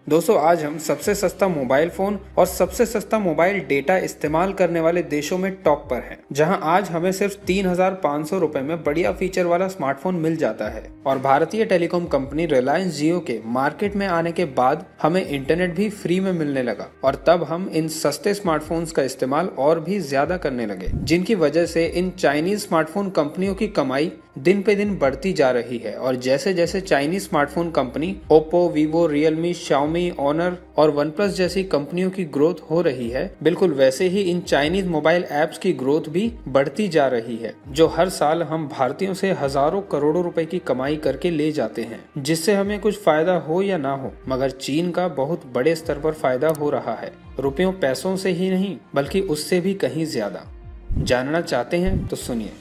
दोस्तों आज हम सबसे सस्ता मोबाइल फोन और सबसे सस्ता मोबाइल डेटा इस्तेमाल करने वाले देशों में टॉप पर हैं, जहां आज हमें सिर्फ 3,500 रुपए में बढ़िया फीचर वाला स्मार्टफोन मिल जाता है। और भारतीय टेलीकॉम कंपनी रिलायंस जियो के मार्केट में आने के बाद हमें इंटरनेट भी फ्री में मिलने लगा और तब हम इन सस्ते स्मार्टफोन्स का इस्तेमाल और भी ज्यादा करने लगे, जिनकी वजह से इन चाइनीज स्मार्टफोन कंपनियों की कमाई दिन पे दिन बढ़ती जा रही है। और जैसे जैसे Chinese smartphone company Oppo, Vivo, Realme, Xiaomi, Honor और वन प्लस जैसी कंपनियों की ग्रोथ हो रही है, बिल्कुल वैसे ही इन चाइनीज मोबाइल ऐप्स की ग्रोथ भी बढ़ती जा रही है, जो हर साल हम भारतीयों से हजारों करोड़ों रुपए की कमाई करके ले जाते हैं, जिससे हमें कुछ फायदा हो या ना हो, मगर चीन का बहुत बड़े स्तर पर फायदा हो रहा है। रुपयों पैसों से ही नहीं बल्कि उससे भी कहीं ज्यादा। जानना चाहते हैं तो सुनिए।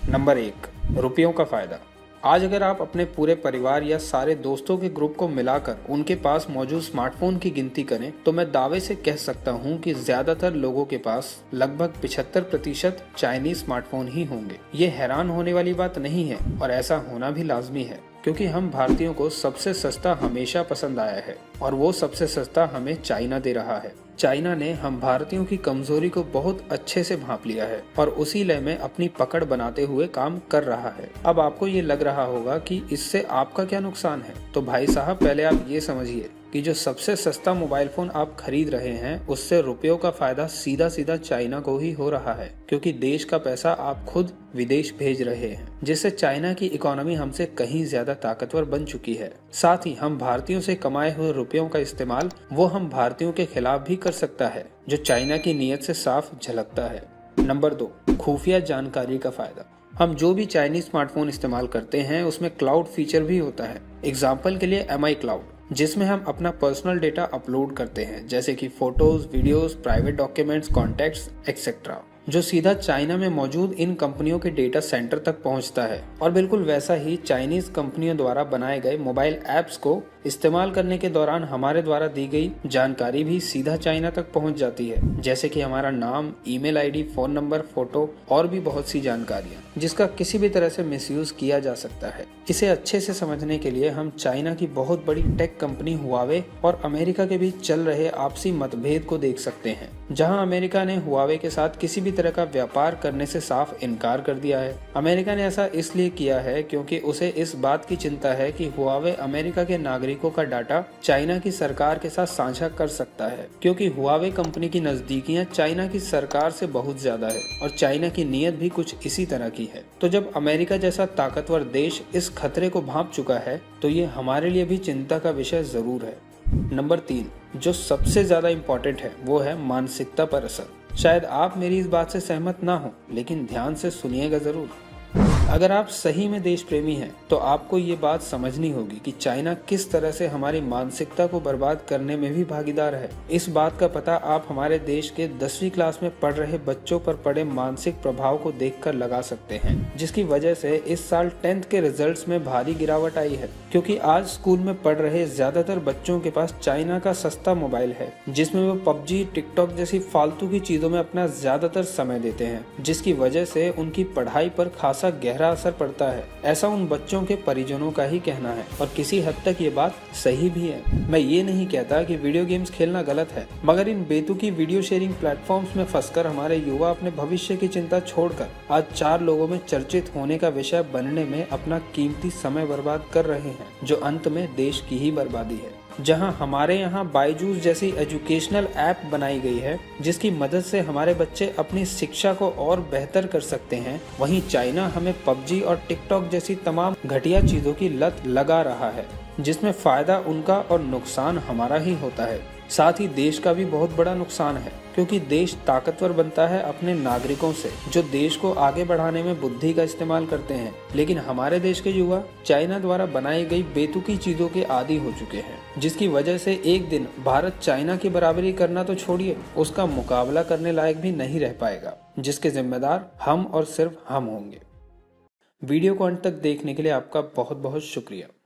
नंबर 1, रुपयों का फायदा। आज अगर आप अपने पूरे परिवार या सारे दोस्तों के ग्रुप को मिलाकर उनके पास मौजूद स्मार्टफोन की गिनती करें तो मैं दावे से कह सकता हूं कि ज्यादातर लोगों के पास लगभग 75% चाइनीज स्मार्टफोन ही होंगे। ये हैरान होने वाली बात नहीं है और ऐसा होना भी लाजमी है, क्योंकि हम भारतीयों को सबसे सस्ता हमेशा पसंद आया है और वो सबसे सस्ता हमें चाइना दे रहा है। चाइना ने हम भारतीयों की कमजोरी को बहुत अच्छे से भांप लिया है और उसी लय में अपनी पकड़ बनाते हुए काम कर रहा है। अब आपको ये लग रहा होगा कि इससे आपका क्या नुकसान है, तो भाई साहब पहले आप ये समझिए कि जो सबसे सस्ता मोबाइल फोन आप खरीद रहे हैं उससे रुपयों का फायदा सीधा सीधा चाइना को ही हो रहा है, क्योंकि देश का पैसा आप खुद विदेश भेज रहे हैं, जिससे चाइना की इकोनॉमी हमसे कहीं ज्यादा ताकतवर बन चुकी है। साथ ही हम भारतीयों से कमाए हुए रुपयों का इस्तेमाल वो हम भारतीयों के खिलाफ भी कर सकता है, जो चाइना की नीयत से साफ झलकता है। नंबर 2, खुफिया जानकारी का फायदा। हम जो भी चाइनीज स्मार्टफोन इस्तेमाल करते हैं उसमें क्लाउड फीचर भी होता है। एग्जाम्पल के लिए MI क्लाउड, जिसमें हम अपना पर्सनल डेटा अपलोड करते हैं, जैसे कि photos, videos, private documents, contacts etcetera, जो सीधा चाइना में मौजूद इन कंपनियों के डेटा सेंटर तक पहुंचता है। और बिल्कुल वैसा ही चाइनीज कंपनियों द्वारा बनाए गए मोबाइल ऐप्स को इस्तेमाल करने के दौरान हमारे द्वारा दी गई जानकारी भी सीधा चाइना तक पहुंच जाती है, जैसे कि हमारा नाम, email ID, phone number, photo और भी बहुत सी जानकारियां, जिसका किसी भी तरह से मिसयूज किया जा सकता है। इसे अच्छे से समझने के लिए हम चाइना की बहुत बड़ी टेक कंपनी हुआवे और अमेरिका के बीच चल रहे आपसी मतभेद को देख सकते हैं, जहां अमेरिका ने हुआवे के साथ किसी भी तरह का व्यापार करने से साफ इनकार कर दिया है। अमेरिका ने ऐसा इसलिए किया है क्योंकि उसे इस बात की चिंता है कि हुआवे अमेरिका के नागरिकों का डाटा चाइना की सरकार के साथ साझा कर सकता है, क्योंकि हुआवे कंपनी की नजदीकियां चाइना की सरकार से बहुत ज्यादा है और चाइना की नीयत भी कुछ इसी तरह की है। तो जब अमेरिका जैसा ताकतवर देश इस खतरे को भांप चुका है तो ये हमारे लिए भी चिंता का विषय जरूर है। नंबर 3, जो सबसे ज्यादा इम्पोर्टेंट है वो है मानसिकता पर असर। शायद आप मेरी इस बात से सहमत ना हो, लेकिन ध्यान से सुनिएगा जरूर। अगर आप सही में देश प्रेमी हैं तो आपको ये बात समझनी होगी कि चाइना किस तरह से हमारी मानसिकता को बर्बाद करने में भी भागीदार है। इस बात का पता आप हमारे देश के 10वीं क्लास में पढ़ रहे बच्चों पर पड़े मानसिक प्रभाव को देखकर लगा सकते हैं, जिसकी वजह से इस साल 10th के रिजल्ट्स में भारी गिरावट आई है, क्योंकि आज स्कूल में पढ़ रहे ज्यादातर बच्चों के पास चाइना का सस्ता मोबाइल है, जिसमें वो PUBG, टिकटॉक जैसी फालतू की चीजों में अपना ज्यादातर समय देते हैं, जिसकी वजह से उनकी पढ़ाई पर खासा गहरा असर पड़ता है। ऐसा उन बच्चों के परिजनों का ही कहना है और किसी हद तक ये बात सही भी है। मैं ये नहीं कहता कि वीडियो गेम्स खेलना गलत है, मगर इन बेतुकी वीडियो शेयरिंग प्लेटफॉर्म्स में फंसकर हमारे युवा अपने भविष्य की चिंता छोड़कर आज 4 लोगों में चर्चित होने का विषय बनने में अपना कीमती समय बर्बाद कर रहे हैं, जो अंत में देश की ही बर्बादी है। जहां हमारे यहाँ बायजूस जैसी एजुकेशनल ऐप बनाई गई है, जिसकी मदद से हमारे बच्चे अपनी शिक्षा को और बेहतर कर सकते हैं, वहीं चाइना हमें PUBG और टिकटॉक जैसी तमाम घटिया चीजों की लत लगा रहा है, जिसमें फायदा उनका और नुकसान हमारा ही होता है। साथ ही देश का भी बहुत बड़ा नुकसान है, क्योंकि देश ताकतवर बनता है अपने नागरिकों से, जो देश को आगे बढ़ाने में बुद्धि का इस्तेमाल करते हैं। लेकिन हमारे देश के युवा चाइना द्वारा बनाई गई बेतुकी चीजों के आदी हो चुके हैं, जिसकी वजह से एक दिन भारत चाइना की बराबरी करना तो छोड़िए, उसका मुकाबला करने लायक भी नहीं रह पाएगा, जिसके जिम्मेदार हम और सिर्फ हम होंगे। वीडियो को अंत तक देखने के लिए आपका बहुत बहुत शुक्रिया।